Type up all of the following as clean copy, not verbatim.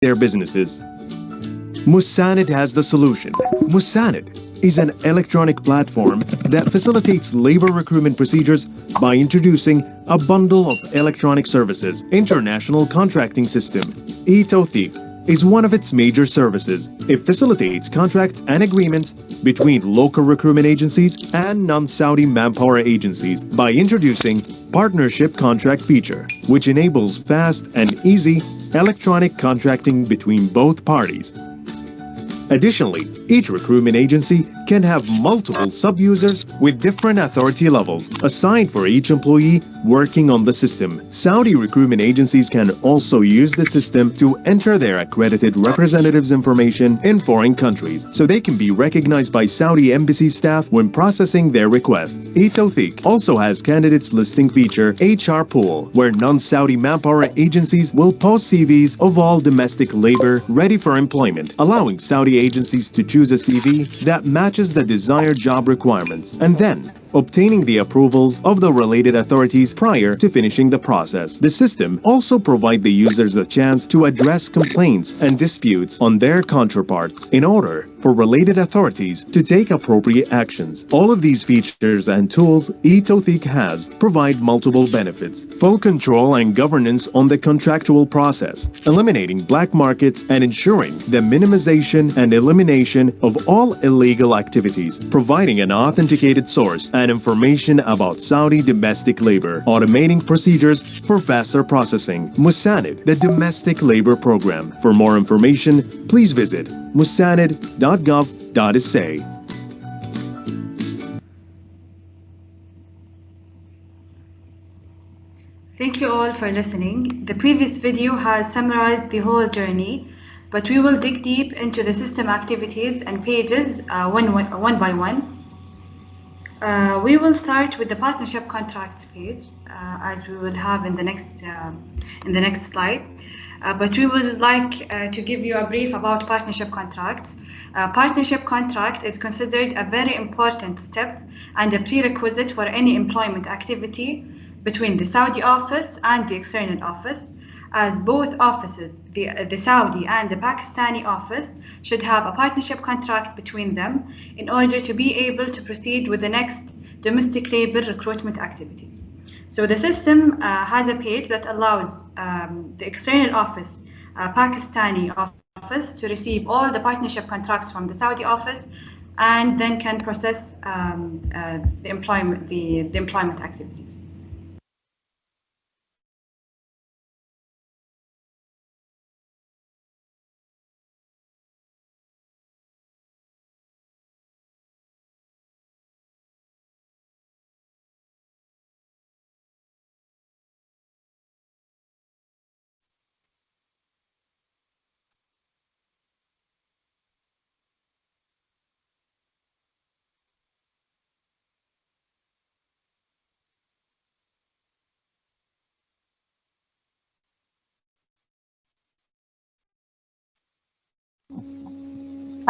their businesses. Musaned has the solution. Musaned is an electronic platform that facilitates labor recruitment procedures by introducing a bundle of electronic services. International contracting system, e-Tawthiq, is one of its major services. It facilitates contracts and agreements between local recruitment agencies and non-Saudi manpower agencies by introducing partnership contract feature, which enables fast and easy electronic contracting between both parties. Additionally, each recruitment agency can have multiple sub-users with different authority levels assigned for each employee working on the system. Saudi recruitment agencies can also use the system to enter their accredited representatives' information in foreign countries, so they can be recognized by Saudi embassy staff when processing their requests. e-Tawthiq also has candidates listing feature HR pool, where non-Saudi manpower agencies will post CVs of all domestic labor ready for employment, allowing Saudi agencies to choose a CV that matches the desired job requirements, and then obtaining the approvals of the related authorities prior to finishing the process. The system also provides the users a chance to address complaints and disputes on their counterparts in order for related authorities to take appropriate actions. All of these features and tools e-Tawthiq has provide multiple benefits: full control and governance on the contractual process, eliminating black markets and ensuring the minimization and elimination of all illegal activities, providing an authenticated source and information about Saudi domestic labor, automating procedures for faster processing. Musaned, the domestic labor program. For more information, please visit musaned.gov.sa. Thank you all for listening. The previous video has summarized the whole journey, but we will dig deep into the system activities and pages one by one. We will start with the partnership contracts page, as we will have in the next slide. But we would like to give you a brief about partnership contracts. Partnership contract is considered a very important step and a prerequisite for any employment activity between the Saudi office and the external office, as both offices, the Saudi and the Pakistani office, should have a partnership contract between them in order to be able to proceed with the next domestic labor recruitment activities. So the system has a page that allows the external office, Pakistani office, to receive all the partnership contracts from the Saudi office, and then can process the employment activities.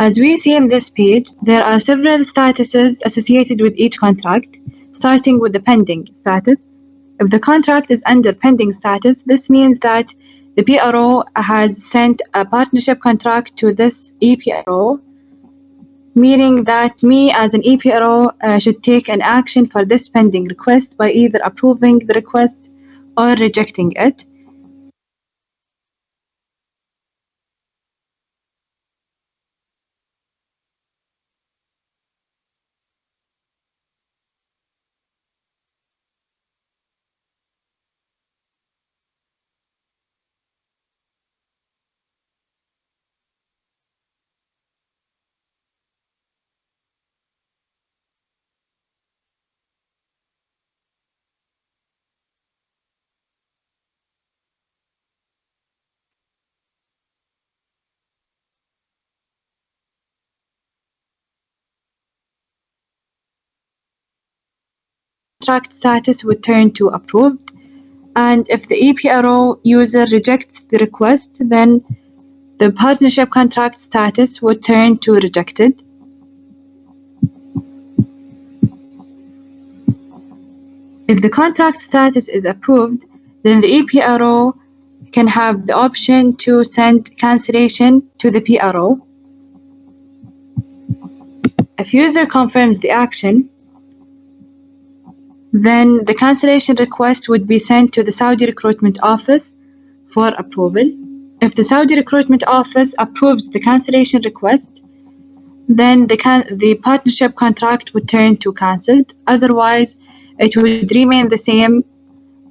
As we see in this page, there are several statuses associated with each contract, starting with the pending status. If the contract is under pending status, this means that the PRO has sent a partnership contract to this EPRO, meaning that me as an EPRO should take an action for this pending request by either approving the request or rejecting it. Contract status would turn to approved, and if the EPRO user rejects the request, then the partnership contract status would turn to rejected. If the contract status is approved, then the EPRO can have the option to send cancellation to the PRO. If user confirms the action, then the cancellation request would be sent to the Saudi recruitment office for approval. If the Saudi recruitment office approves the cancellation request, then the partnership contract would turn to cancelled. Otherwise, it would remain the same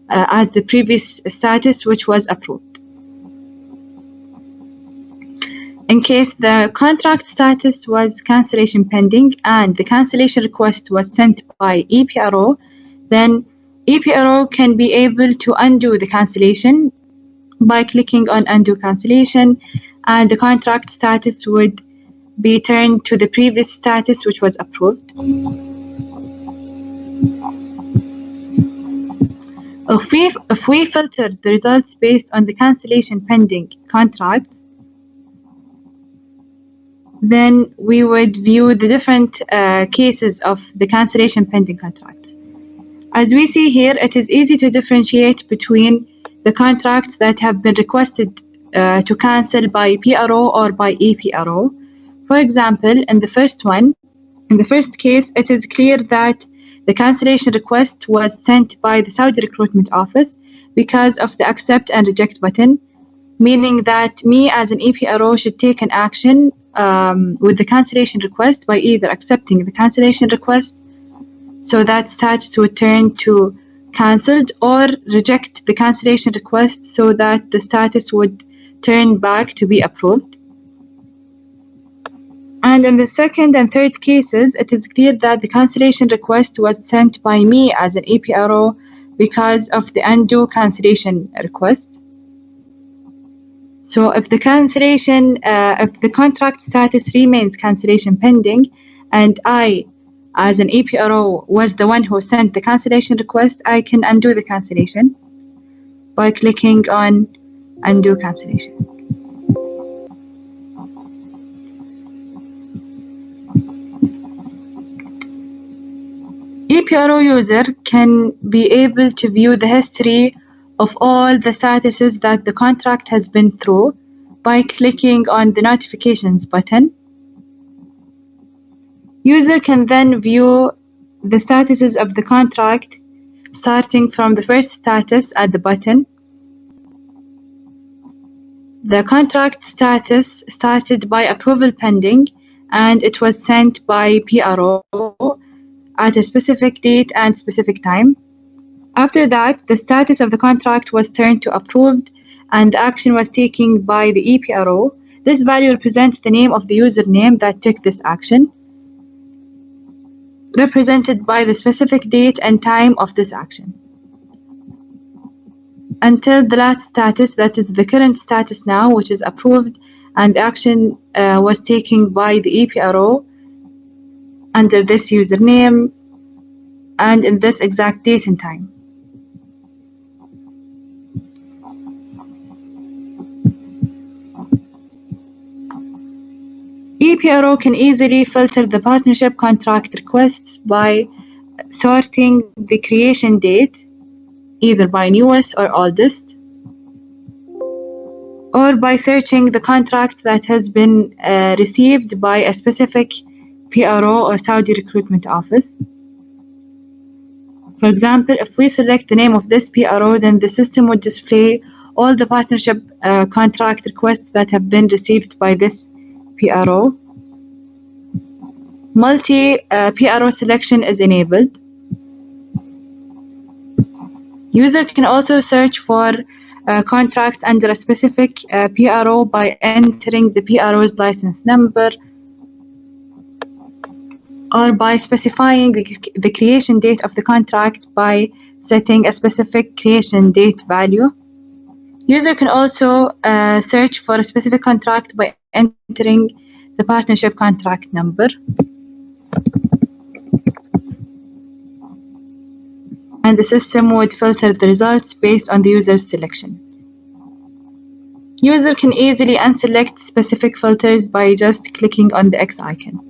as the previous status, which was approved. In case the contract status was cancellation pending and the cancellation request was sent by EPRO, then EPRO can be able to undo the cancellation by clicking on undo cancellation, and the contract status would be turned to the previous status, which was approved. If we filter the results based on the cancellation pending contract, then we would view the different cases of the cancellation pending contract. As we see here, it is easy to differentiate between the contracts that have been requested to cancel by PRO or by EPRO. For example, in the first case, it is clear that the cancellation request was sent by the Saudi recruitment office because of the accept and reject button, meaning that me as an EPRO should take an action with the cancellation request by either accepting the cancellation request so that status would turn to cancelled, or reject the cancellation request so that the status would turn back to be approved. And in the second and third cases, it is clear that the cancellation request was sent by me as an EPRO because of the undo cancellation request. So if the contract status remains cancellation pending, and I, as an EPRO, was the one who sent the cancellation request, I can undo the cancellation by clicking on undo cancellation. EPRO user can be able to view the history of all the statuses that the contract has been through by clicking on the notifications button. User can then view the statuses of the contract starting from the first status at the button. The contract status started by approval pending, and it was sent by PRO at a specific date and specific time. After that, the status of the contract was turned to approved and action was taken by the EPRO. This value represents the name of the username that took this action, represented by the specific date and time of this action, until the last status, that is the current status now, which is approved, and the action was taken by the EPRO under this username and in this exact date and time. EPRO can easily filter the partnership contract requests by sorting the creation date, either by newest or oldest, or by searching the contract that has been received by a specific PRO or Saudi recruitment office. For example, if we select the name of this PRO, then the system would display all the partnership contract requests that have been received by this PRO. Multi-PRO selection is enabled. User can also search for contracts under a specific PRO by entering the PRO's license number, or by specifying the creation date of the contract by setting a specific creation date value. User can also search for a specific contract by entering the partnership contract number. And the system would filter the results based on the user's selection. User can easily unselect specific filters by just clicking on the X icon.